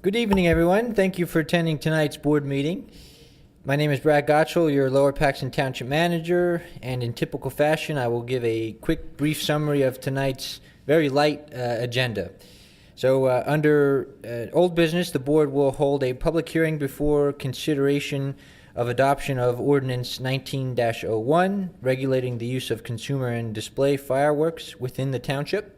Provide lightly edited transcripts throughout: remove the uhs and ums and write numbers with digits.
Good evening, everyone. Thank you for attending tonight's board meeting. My name is Brad Gottschall, your Lower Paxton Township Manager, and in typical fashion, I will give a quick, brief summary of tonight's very light agenda. So under old business, the board will hold a public hearing before consideration of adoption of Ordinance 19-01, regulating the use of consumer and display fireworks within the township.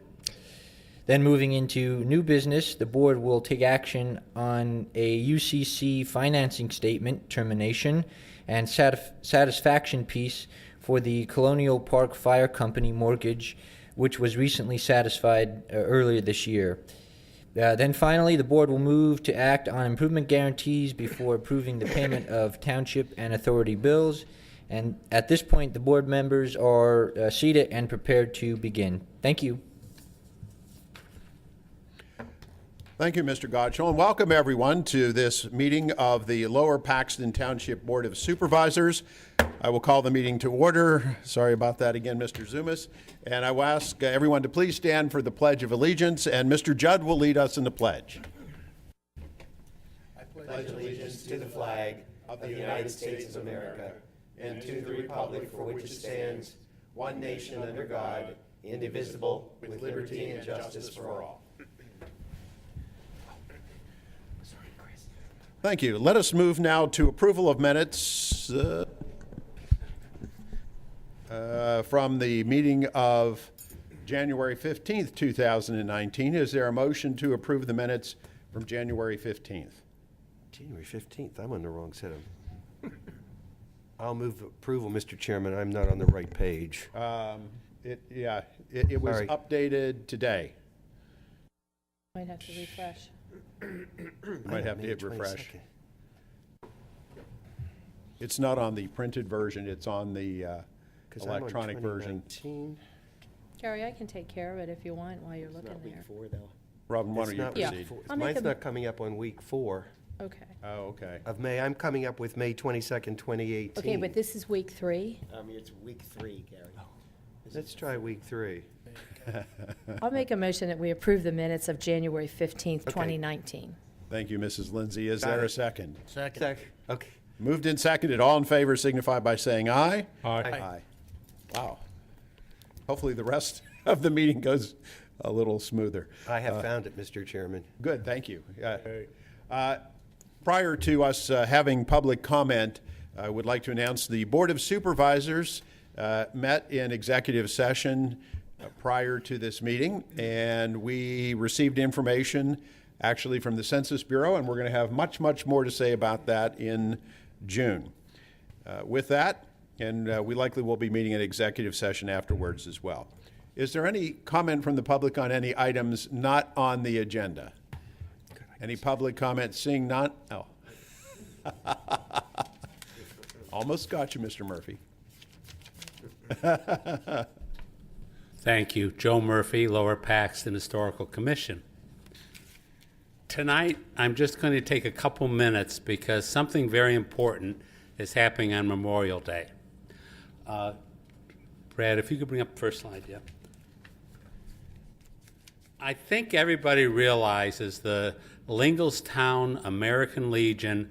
Then moving into new business, the board will take action on a UCC financing statement termination and satisfaction piece for the Colonial Park Fire Company mortgage, which was recently satisfied earlier this year. Then finally, the board will move to act on improvement guarantees before approving the payment of township and authority bills. And at this point, the board members are seated and prepared to begin. Thank you. Thank you, Mr. Gottschall, and welcome everyone to this meeting of the Lower Paxton Township Board of Supervisors. I will call the meeting to order. Sorry about that again, Mr. Zumas. And I will ask everyone to please stand for the Pledge of Allegiance, and Mr. Judd will lead us in the pledge. I pledge allegiance to the flag of the United States of America and to the republic for which it stands, one nation under God, indivisible, with liberty and justice for all. Thank you. Let us move now to approval of minutes from the meeting of January 15th, 2019. Is there a motion to approve the minutes from January 15th? January 15th, I'm on the wrong set of... I'll move approval, Mr. Chairman. I'm not on the right page. It was Sorry. updated today. Might have to refresh. You might have to May hit refresh. 22nd. It's not on the printed version, it's on the 'Cause I'm on electronic version. 2019. Gary, I can take care of it if you want while you're looking there. Robin, why It's don't you not Yeah. proceed? week four. I'll make Mine's a- not coming up on week 4 Okay. Oh, okay. of May. I'm coming up with May 22nd, 2018. Okay, but this is week 3. It's week 3, Gary. Let's try week 3. I'll make a motion that we approve the minutes of January 15th, Okay. 2019. Thank you, Mrs. Lindsay. Is Got there a it. second? Okay. Moved and seconded. All in favor signify by saying aye. Aye. Wow. Hopefully the rest of the meeting goes a little smoother. I have found it, Mr. Chairman. Good, thank you. Prior to us having public comment, I would like to announce the Board of Supervisors met in executive session prior to this meeting, and we received information actually from the Census Bureau, and we're going to have much, much more to say about that in June. With that, and we likely will be meeting an executive session afterwards as well. Is there any comment from the public on any items not on the agenda? Any public comment? Seeing none? Oh. Almost got you, Mr. Murphy. Thank you. Joe Murphy, Lower Paxton Historical Commission. Tonight, I'm just going to take a couple minutes because something very important is happening on Memorial Day. Brad, if you could bring up the first slide, yeah. I think everybody realizes the Lingelstown American Legion,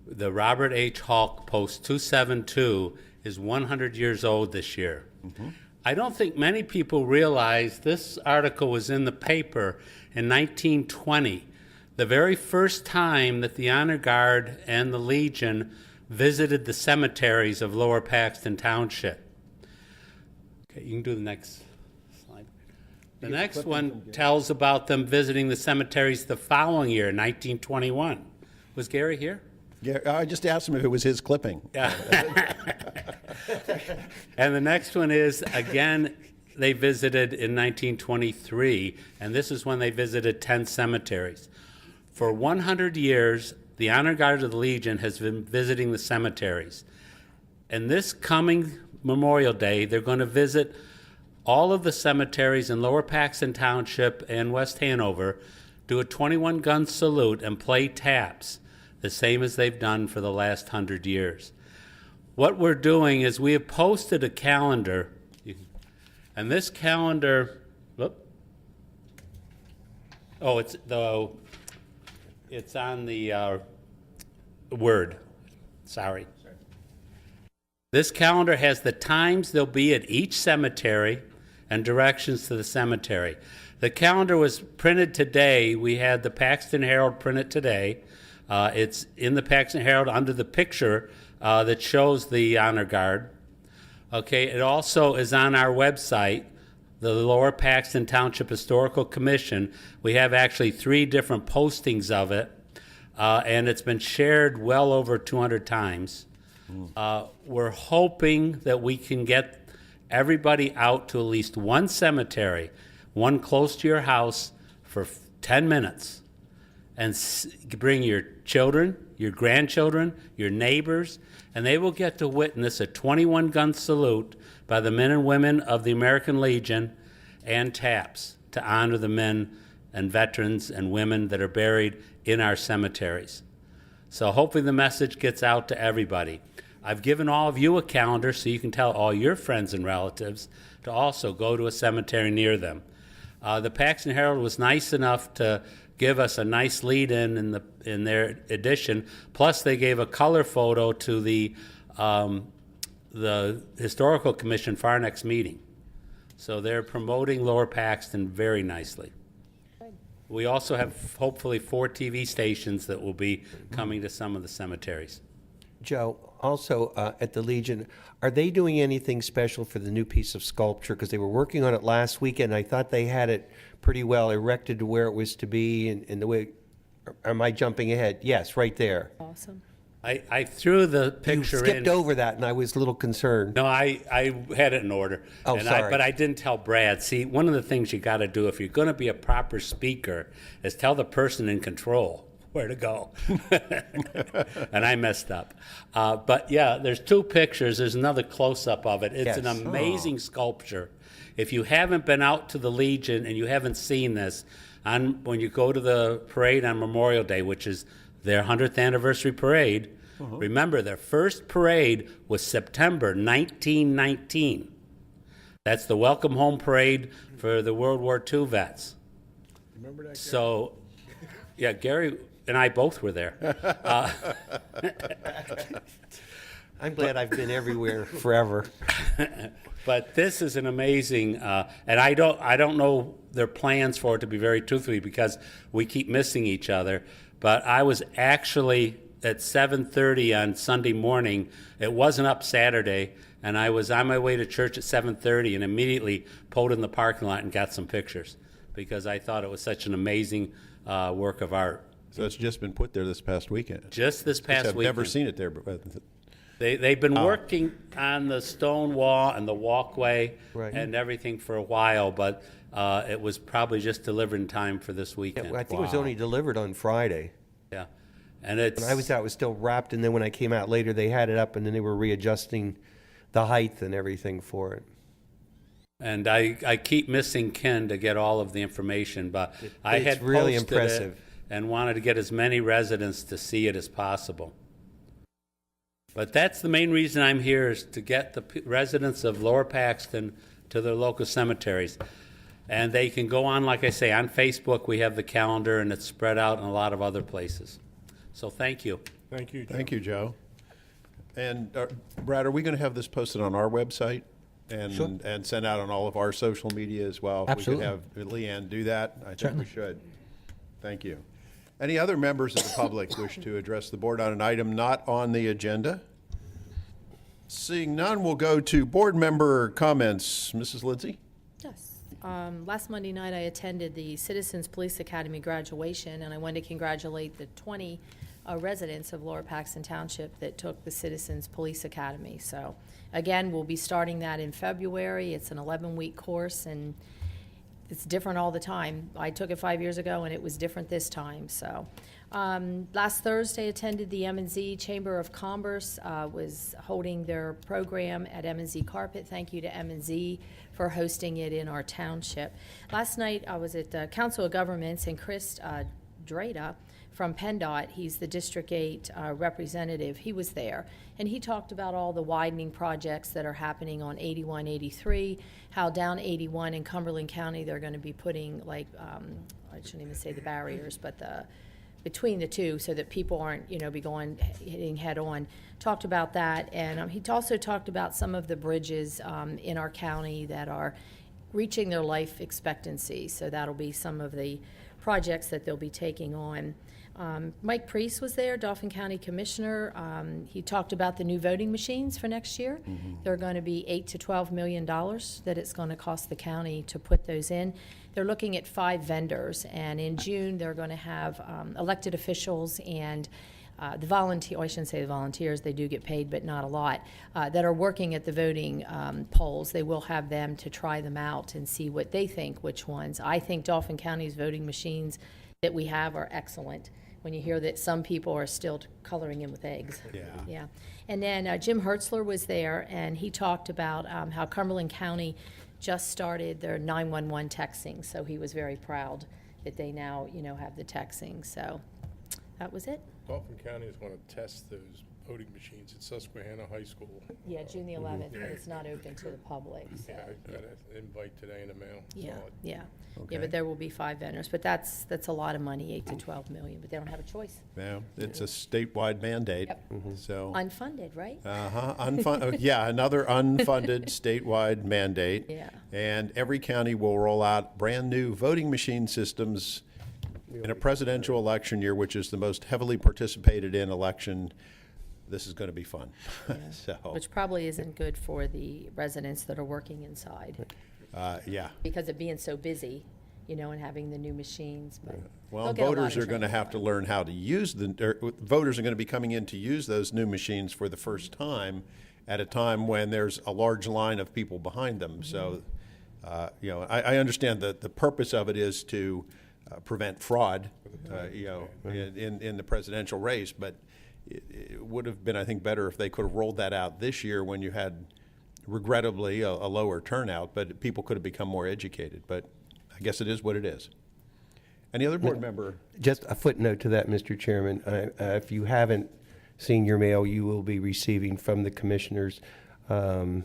the Robert H. Hulk Post 272 is 100 years old this year. Mm-hmm. I don't think many people realize this article was in the paper in 1920, the very first time that the Honor Guard and the Legion visited the cemeteries of Lower Paxton Township. Okay, you can do the next slide. The next one tells about them visiting the cemeteries the following year, 1921. Was Gary here? Yeah, I just asked him if it was his clipping. Yeah. And the next one is, again, they visited in 1923, and this is when they visited 10 cemeteries. For 100 years, the Honor Guard of the Legion has been visiting the cemeteries. And this coming Memorial Day, they're going to visit all of the cemeteries in Lower Paxton Township and West Hanover, do a 21-gun salute, and play taps, the same as they've done for the last 100 years. What we're doing is we have posted a calendar, and this calendar, it's It's on the Word. Sorry. This calendar has the times they'll be at each cemetery and directions to the cemetery. The calendar was printed today. We had the Paxton Herald printed today. It's in the Paxton Herald under the picture that shows the honor guard. Okay, it also is on our website, the Lower Paxton Township Historical Commission. We have actually 3 different postings of it, and it's been shared well over 200 times. We're hoping that we can get everybody out to at least one cemetery, one close to your house, for 10 minutes, and bring your children, your grandchildren, your neighbors, and they will get to witness a 21-gun salute by the men and women of the American Legion and TAPS to honor the men and veterans and women that are buried in our cemeteries. So hopefully the message gets out to everybody. I've given all of you a calendar so you can tell all your friends and relatives to also go to a cemetery near them. The Paxton Herald was nice enough to give us a nice lead-in in their edition. Plus, they gave a color photo to the Historical Commission for our next meeting. So they're promoting Lower Paxton very nicely. We also have hopefully 4 TV stations that will be coming to some of the cemeteries. Joe, also at the Legion, are they doing anything special for the new piece of sculpture? Because they were working on it last weekend. I thought they had it pretty well erected to where it was to be, and the way. Am I jumping ahead? Yes, right there. Awesome. I threw the You picture skipped in. over that, and I was a little concerned. No, I had it in order. Oh, sorry. But I didn't tell Brad. See, one of the things you got to do if you're going to be a proper speaker is tell the person in control where to go. And I messed up. But yeah, there's 2 pictures. There's another close-up of it. It's an Yes. amazing sculpture. If you haven't been out to the Legion and you haven't seen this, when you go to the parade on Memorial Day, which is their 100th anniversary parade, remember their first parade was September 1919. That's the Welcome Home Parade for the World War II vets. Remember that? So, yeah, Gary and I both were there. I'm glad I've been everywhere forever. But this is an amazing, and I don't know their plans for it, to be very truthfully, because we keep missing each other. But I was actually at 7:30 on Sunday morning. It wasn't up Saturday, and I was on my way to church at 7:30 and immediately pulled in the parking lot and got some pictures because I thought it was such an amazing work of art. So it's just been put there this past weekend. Just this past I've weekend. never seen it there, but They've been working on the stone wall and the walkway Right. and everything for a while, but it was probably just delivered in time for this weekend. I think it was only delivered on Friday. Yeah. And it's, When I was out, it was still wrapped, and then when I came out later, they had it up, and then they were readjusting the height and everything for it. and I keep missing Ken to get all of the information, but I It's had really posted impressive. it and wanted to get as many residents to see it as possible. But that's the main reason I'm here, is to get the residents of Lower Paxton to their local cemeteries. And they can go on, like I say, on Facebook, we have the calendar, and it's spread out in a lot of other places. So thank you. Thank you, Joe. thank you, Joe. And Brad, are we going to have this posted on our website and sent out on all of our social media as well? Absolutely. If we could have Leanne do that, I think Certainly. we should. Thank you. Any other members of the public wish to address the board on an item not on the agenda? Seeing none, we'll go to board member comments. Mrs. Lindsay? Yes. Last Monday night, I attended the Citizens Police Academy graduation, and I wanted to congratulate the 20 residents of Lower Paxton Township that took the Citizens Police Academy. So, again, we'll be starting that in February. It's an 11-week course, and it's different all the time. I took it 5 years ago, and it was different this time, so. Last Thursday, attended the M&Z Chamber of Commerce, was holding their program at M&Z Carpet. Thank you to M&Z for hosting it in our township. Last night, I was at the Council of Governments, and Chris Drada from PennDOT, he's the District 8 representative, he was there. And he talked about all the widening projects that are happening on 81, 83, how down 81 in Cumberland County, they're going to be putting, like, I shouldn't even say the barriers, but the between the two so that people aren't, hitting head on. Talked about that, and he also talked about some of the bridges in our county that are reaching their life expectancy. So that'll be some of the projects that they'll be taking on. Mike Priest was there, Dauphin County Commissioner. He talked about the new voting machines for next year. They're going to be $8 to $12 million that it's going to cost the county to put those in. They're looking at 5 vendors, and in June they're going to have elected officials and I shouldn't say the volunteers, they do get paid, but not a lot, that are working at the voting polls. They will have them to try them out and see what they think, which ones. I think Dauphin County's voting machines that we have are excellent. When you hear that some people are still coloring in with eggs. Yeah. And then Jim Hertzler was there, and he talked about how Cumberland County just started their 911 texting. So he was very proud that they now, have the texting. So that was it. Dauphin County is going to test those voting machines at Susquehanna High School. Yeah, June the 11th, but it's not open to the public. So. Yeah, I got an invite today in the mail. Yeah, Saw it. yeah. Okay. Yeah, but there will be 5 vendors, but that's a lot of money, 8 to 12 million, but they don't have a choice. Yeah, it's a statewide mandate. Yep. So, Unfunded, right? another unfunded statewide mandate. Yeah. And every county will roll out brand-new voting machine systems in a presidential election year, which is the most heavily participated in election. This is going to be fun. So, Which probably isn't good for the residents that are working inside yeah. because of being so busy, and having the new machines. But Well, they'll get a lot voters of are going to training have to on it. learn how to use voters are going to be coming in to use those new machines for the first time at a time when there's a large line of people behind them. So, I understand that the purpose of it is to prevent fraud, in the presidential race, but it would have been, I think, better if they could have rolled that out this year when you had, regrettably, a lower turnout, but people could have become more educated. But I guess it is what it is. Any other board member? Just a footnote to that, Mr. Chairman. If you haven't seen your mail, you will be receiving from the commissioners a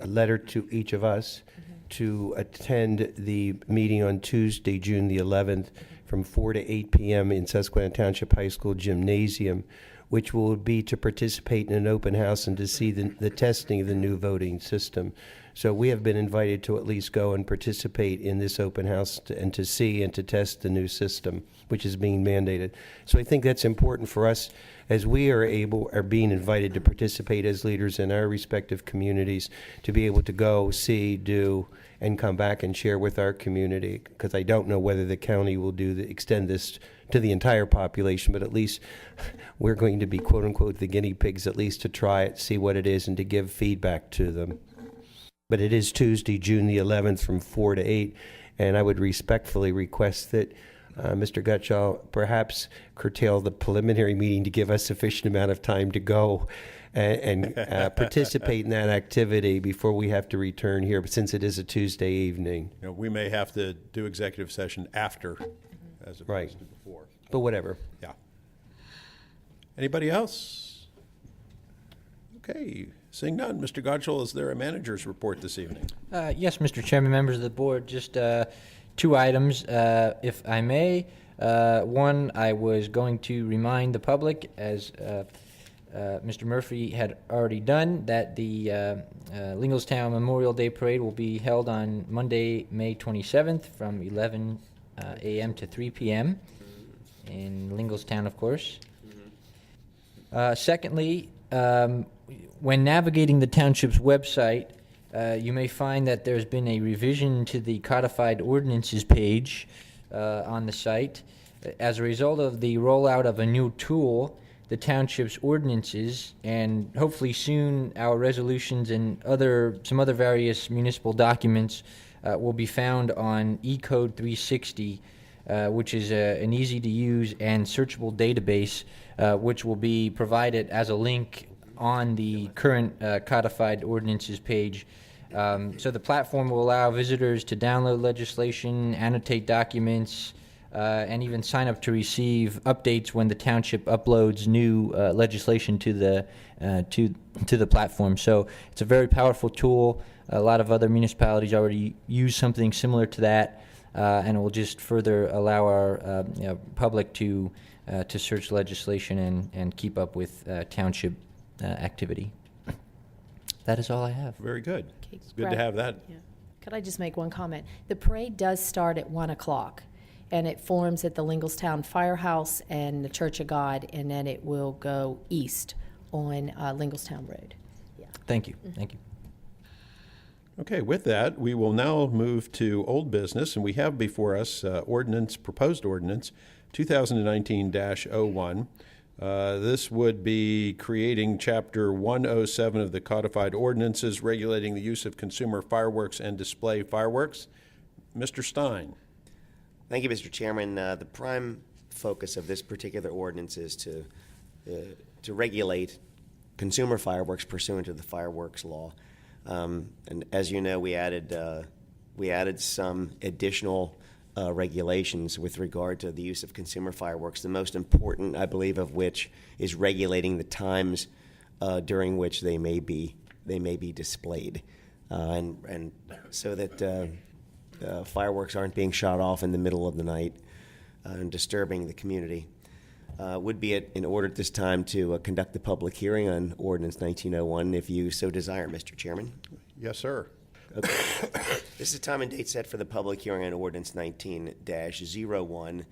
letter to each of us to attend the meeting on Tuesday, June the 11th, from 4 to 8 p.m. in Susquehanna Township High School Gymnasium, which will be to participate in an open house and to see the testing of the new voting system. So we have been invited to at least go and participate in this open house and to see and to test the new system, which is being mandated. So I think that's important for us as we are being invited to participate as leaders in our respective communities, to be able to go, see, do, and come back and share with our community, because I don't know whether the county will extend this to the entire population, but at least we're going to be, quote unquote, the guinea pigs, at least to try it, see what it is, and to give feedback to them. But it is Tuesday, June the 11th from 4 to 8, and I would respectfully request that Mr. Gutschall perhaps curtail the preliminary meeting to give us sufficient amount of time to go and participate in that activity before we have to return here, since it is a Tuesday evening. We may have to do executive session after, as opposed Right. to before. But whatever. Yeah. Anybody else? Okay, seeing none. Mr. Godshall, is there a manager's report this evening? Yes, Mr. Chairman, members of the board, just 2 items, if I may. One, I was going to remind the public, as Mr. Murphy had already done, that the Linglestown Memorial Day Parade will be held on Monday, May 27th from 11 a.m. to 3 p.m. in Linglestown, of course. Secondly, when navigating the township's website, you may find that there's been a revision to the codified ordinances page on the site. As a result of the rollout of a new tool, the township's ordinances, and hopefully soon our resolutions and some other various municipal documents will be found on eCode 360, which is an easy-to-use and searchable database, which will be provided as a link on the current codified ordinances page. So the platform will allow visitors to download legislation, annotate documents, and even sign up to receive updates when the township uploads new legislation to the platform. So it's a very powerful tool. A lot of other municipalities already use something similar to that, and it will just further allow our public to to search legislation and keep up with township activity. That is all I have. Very good. Okay, It's good to Brad? have that. Yeah. Could I just make one comment? The parade does start at 1 o'clock, and it forms at the Linglestown Firehouse and the Church of God, and then it will go east on Linglestown Road. Yeah. Thank you. Thank you. Okay, with that, we will now move to old business, and we have before us proposed ordinance 2019-01. This would be creating Chapter 107 of the Codified Ordinances regulating the use of consumer fireworks and display fireworks. Mr. Stein. Thank you, Mr. Chairman. The prime focus of this particular ordinance is to regulate consumer fireworks pursuant to the fireworks law. And as you know, we added some additional regulations with regard to the use of consumer fireworks. The most important, I believe, of which is regulating the times during which they may be displayed, and so that fireworks aren't being shot off in the middle of the night and disturbing the community. Would be in order at this time to conduct the public hearing on Ordinance 1901, if you so desire, Mr. Chairman. Yes, sir. Okay. This is a time and date set for the public hearing on Ordinance 19-01,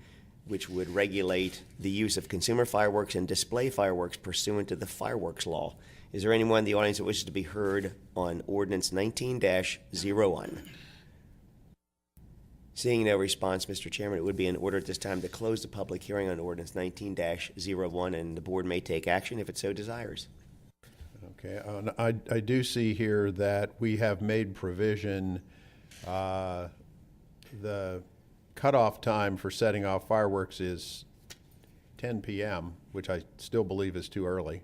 which would regulate the use of consumer fireworks and display fireworks pursuant to the fireworks law. Is there anyone in the audience that wishes to be heard on Ordinance 19-01? Seeing no response, Mr. Chairman, it would be in order at this time to close the public hearing on Ordinance 19-01, and the board may take action if it so desires. Okay, I do see here that we have made provision, the cutoff time for setting off fireworks is 10 p.m., which I still believe is too early,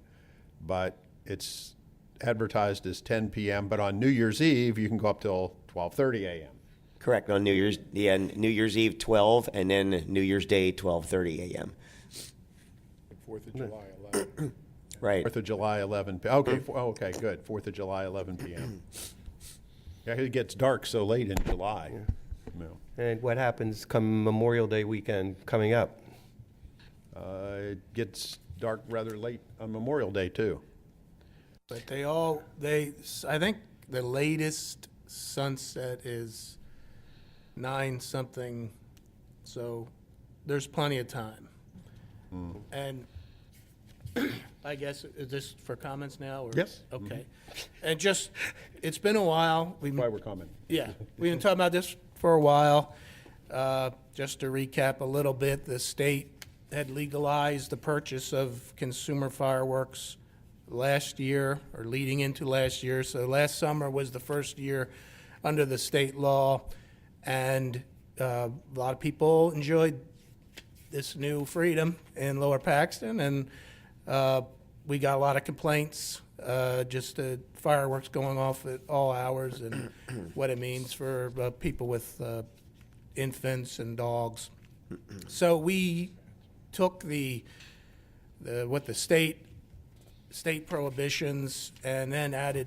but it's advertised as 10 p.m., but on New Year's Eve, you can go up till 12:30 a.m. Correct, on New Year's Eve 12, and then New Year's Day 12:30 a.m. 4th of July, 11. Right. 4th of July, 11 p.m. Okay, okay, good. 4th of July, 11 p.m. Yeah, it gets dark so late in July. No. And what happens come Memorial Day weekend coming up? It gets dark rather late on Memorial Day, too. But I think the latest sunset is 9-something, so there's plenty of time. And I guess, is this for comments now? Or? Yes. Okay. And just, it's been a while. That's why we're coming. Yeah, we've been talking about this for a while. Just to recap a little bit, the state had legalized the purchase of consumer fireworks last year, or leading into last year. So last summer was the first year under the state law, and a lot of people enjoyed this new freedom in Lower Paxton, and we got a lot of complaints, just fireworks going off at all hours and what it means for people with infants and dogs. So we took what the state prohibitions and then added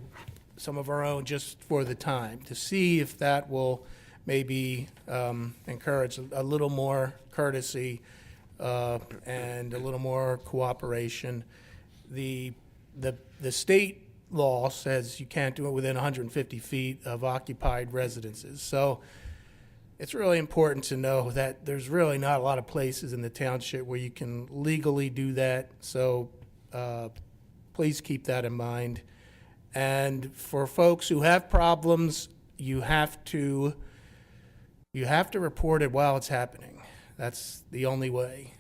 some of our own just for the time to see if that will maybe encourage a little more courtesy and a little more cooperation. The state law says you can't do it within 150 feet of occupied residences. So it's really important to know that there's really not a lot of places in the township where you can legally do that. So please keep that in mind. And for folks who have problems, you have to report it while it's happening. That's the only way.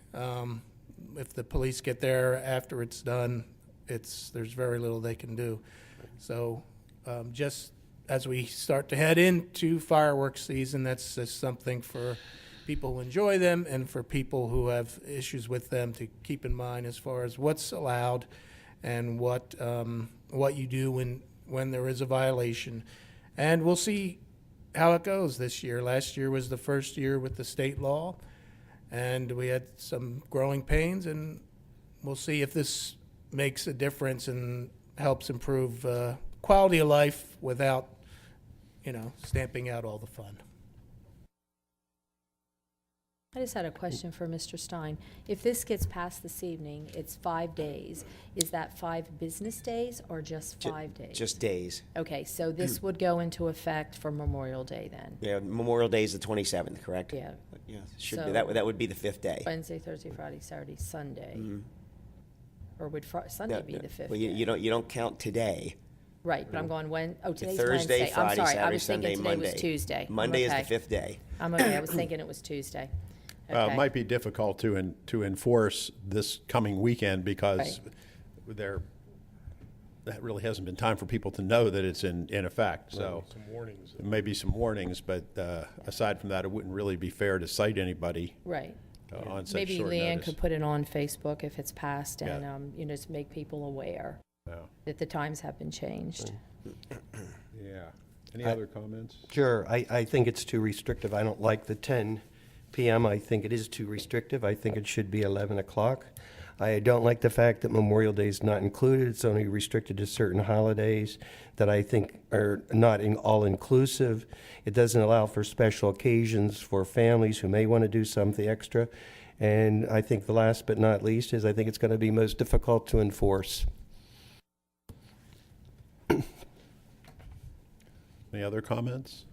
If the police get there after it's done, there's very little they can do. So just as we start to head into fireworks season, that's just something for people who enjoy them and for people who have issues with them to keep in mind as far as what's allowed and what you do when there is a violation. And we'll see how it goes this year. Last year was the first year with the state law, and we had some growing pains, and we'll see if this makes a difference and helps improve quality of life without, stamping out all the fun. I just had a question for Mr. Stein. If this gets passed this evening, it's 5 days. Is that 5 business days or just 5 days? Just days. Okay, so this would go into effect for Memorial Day then? Yeah, Memorial Day is the 27th, correct? Yeah. Yeah, should So- be. That would be the 5th day. Wednesday, Thursday, Friday, Saturday, Sunday. Or would Sunday be the 5th Well, day? you don't count today. Right, but I'm going today's Thursday, Wednesday. I'm Friday, sorry, I Saturday, was Sunday, thinking today Monday. was Tuesday. I'm Monday is okay. the 5th day. I'm okay, I was thinking it was Tuesday. It Okay. might be difficult to enforce this coming weekend because that really hasn't been time for people to know that it's in effect, so. Some warnings. Maybe some warnings, but aside from that, it wouldn't really be fair to cite anybody Right. on such Maybe short Leanne notice. could put it on Facebook if it's passed Yeah. and, just make people aware Yeah. that the times have been changed. Yeah. Any other comments? Sure, I think it's too restrictive. I don't like the 10 PM. I think it is too restrictive. I think it should be 11 o'clock. I don't like the fact that Memorial Day is not included. It's only restricted to certain holidays that I think are not all-inclusive. It doesn't allow for special occasions for families who may want to do something extra. And I think the last but not least is I think it's going to be most difficult to enforce. Any other comments?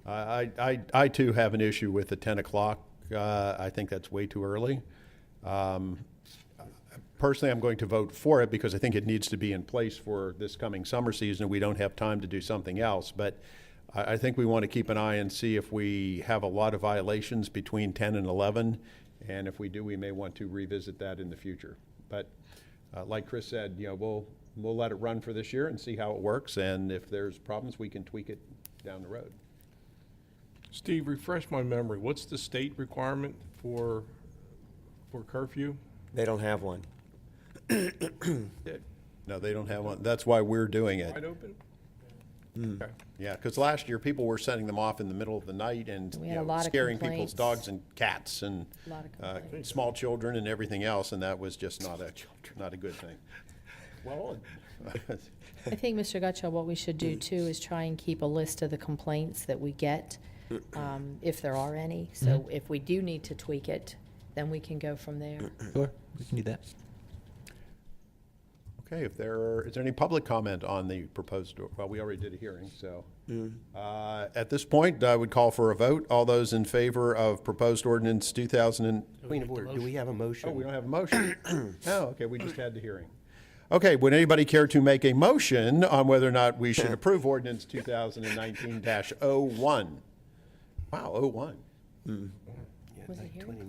I too have an issue with the 10 o'clock. I think that's way too early. Personally, I'm going to vote for it because I think it needs to be in place for this coming summer season. We don't have time to do something else, but I think we want to keep an eye and see if we have a lot of violations between 10 and 11, and if we do, we may want to revisit that in the future. But like Chris said, we'll let it run for this year and see how it works, and if there's problems, we can tweak it down the road. Steve, refresh my memory. What's the state requirement for curfew? They don't have one. No, they don't have one. That's why we're doing it. Wide open? Okay. Yeah, because last year, people were setting them off in the middle of the night and We had a lot of scaring people's complaints. dogs and cats and A lot of complaints. small children and everything else, and that was just not a good thing. Well, I think, Mr. Gutschall, what we should do too is try and keep a list of the complaints that we get, if there are any. So if we do need to tweak it, then we can go from there. Sure, we can do that. okay, is there any public comment on the proposed, well, we already did a hearing, so. At this point, I would call for a vote. All those in favor of proposed ordinance 2000 Point of order, do we have a motion? Oh, we don't have a motion. Oh, okay, we just had the hearing. Okay, would anybody care to make a motion on whether or not we should approve ordinance 2019-01? Wow, 01. Was it hearing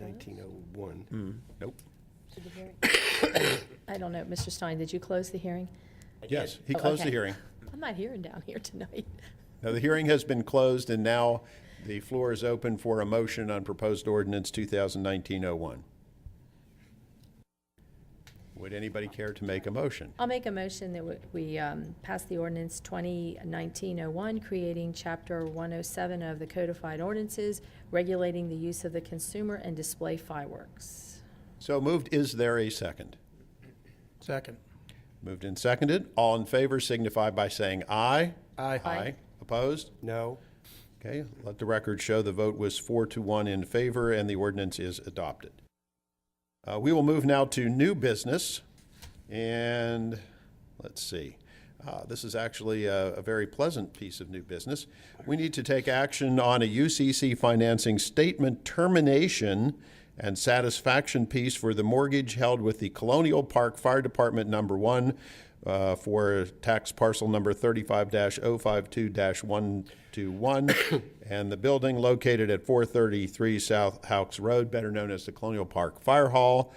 2019-01. Nope. Did the hearing- I don't know, Mr. Stein, did you close the hearing? Yes, he Oh, closed the okay. hearing. I'm not hearing down here tonight. Now, the hearing has been closed, and now the floor is open for a motion on proposed ordinance 2019-01. Would anybody care to make a motion? I'll make a motion that we pass the ordinance 2019-01, creating Chapter 107 of the Codified Ordinances, regulating the use of the consumer and display fireworks. So moved. Is there a second? Second. Moved and seconded. All in favor signify by saying aye. Aye. Aye. Opposed? No? Okay, let the record show the vote was 4-1 in favor, and the ordinance is adopted. We will move now to new business, and let's see. This is actually a very pleasant piece of new business. We need to take action on a UCC financing statement termination and satisfaction piece for the mortgage held with the Colonial Park Fire Department Number 1 for tax parcel number 35-052-121, and the building located at 433 South Hawks Road, better known as the Colonial Park Fire Hall.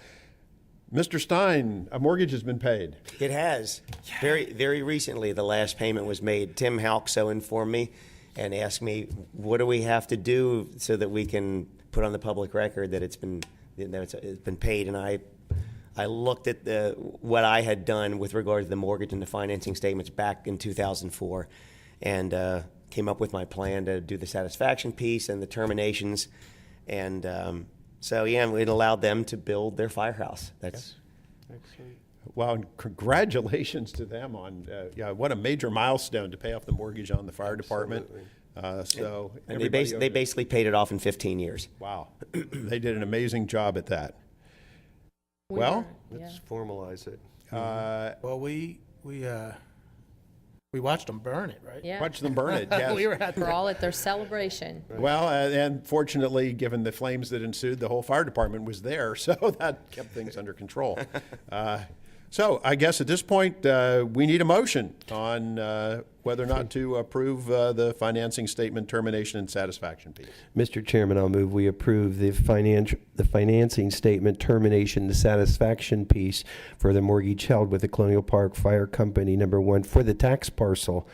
Mr. Stein, a mortgage has been paid. It has. Very, very recently, the last payment was made. Tim Halkso informed me and asked me, what do we have to do so that we can put on the public record that it's been paid? And I looked at what I had done with regard to the mortgage and the financing statements back in 2004 and came up with my plan to do the satisfaction piece and the terminations. And so, yeah, it allowed them to build their firehouse. That's Wow, and congratulations to them on, what a major milestone to pay off the mortgage on the fire department. So And they everybody over- basically paid it off in 15 years. Wow, they did an amazing job at that. We Well, were- yeah. Let's formalize it. Well, we watched them burn it, right? Yeah, Watch them burn it, yes. We were at we're all at their celebration. Well, and fortunately, given the flames that ensued, the whole fire department was there, so that kept things under control. So I guess at this point, we need a motion on whether or not to approve the financing statement termination and satisfaction piece. Mr. Chairman, I'll move we approve the financing statement termination, the satisfaction piece for the mortgage held with the Colonial Park Fire Company #1 for the tax parcel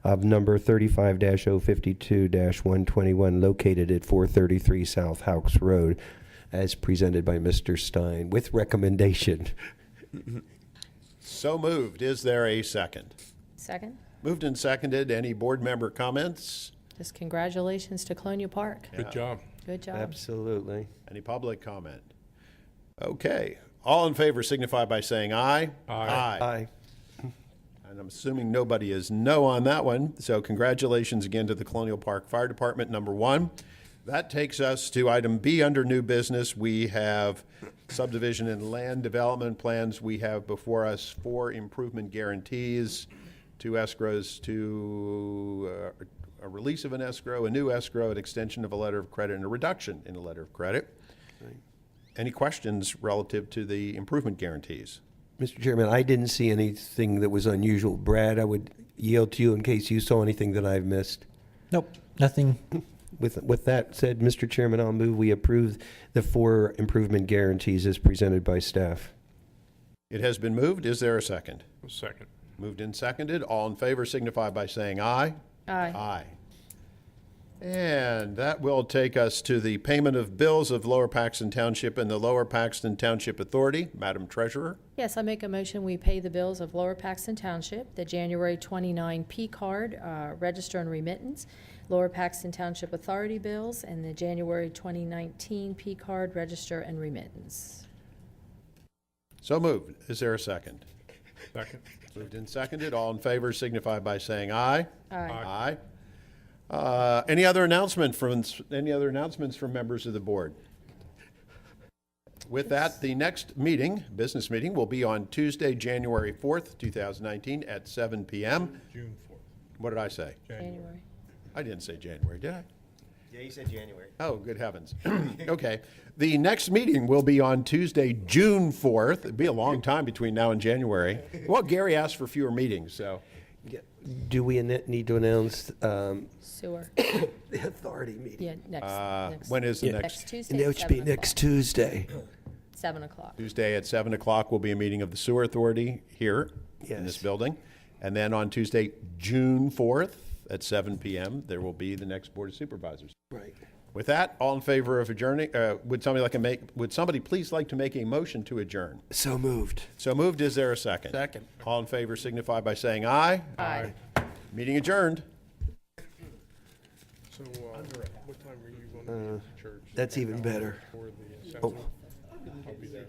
of number 35-052-121 located at 433 South Hawks Road as presented by Mr. Stein with recommendation. So moved. Is there a second? Second, Moved and seconded. Any board member comments? just congratulations to Colonial Park. Good job. Good job. Absolutely. Any public comment? Okay. All in favor signify by saying aye. Aye. And I'm assuming nobody is no on that one. So congratulations again to the Colonial Park Fire Department, #1. That takes us to item B under new business. We have subdivision and land development plans. We have before us 4 improvement guarantees, 2 escrows, a release of an escrow, a new escrow, an extension of a letter of credit, and a reduction in a letter of credit. Any questions relative to the improvement guarantees? Mr. Chairman, I didn't see anything that was unusual. Brad, I would yield to you in case you saw anything that I've missed. Nope, nothing. With that said, Mr. Chairman, I'll move we approve the 4 improvement guarantees as presented by staff. It has been moved. Is there a second? Second. Moved and seconded. All in favor signify by saying aye. Aye. Aye. And that will take us to the payment of bills of Lower Paxton Township and the Lower Paxton Township Authority. Madam Treasurer? Yes, I make a motion, we pay the bills of Lower Paxton Township, the January 29 P card, register and remittance, Lower Paxton Township Authority bills, and the January 2019 P card, register and remittance. So moved. Is there a second? Second. Moved and seconded. All in favor signify by saying aye. Aye. Aye. Any other announcements from members of the board? With that, the next meeting, business meeting, will be on Tuesday, January 4th, 2019 at 7 p.m. June 4th. What did I say? January. I didn't say January, did I? Yeah, you said January. Oh, good heavens. Okay. The next meeting will be on Tuesday, June 4th. It'll be a long time between now and January. Well, Gary asked for fewer meetings, so. Do we need to announce Sewer. the authority meeting? Yeah, next. When is the Next next? Tuesday And that at should be 7 next o'clock. Tuesday. 7 o'clock. Tuesday at 7 o'clock will be a meeting of the Sewer Authority here in this Yes. building. And then on Tuesday, June 4th at 7 p.m., there will be the next Board of Supervisors. Right. With that, all in favor of adjourning, would somebody please like to make a motion to adjourn? So moved. So moved. Is there a second? Second. All in favor signify by saying aye. Aye. Meeting adjourned. So, what time are you going to church? That's even better. For the assembly? I'll be there.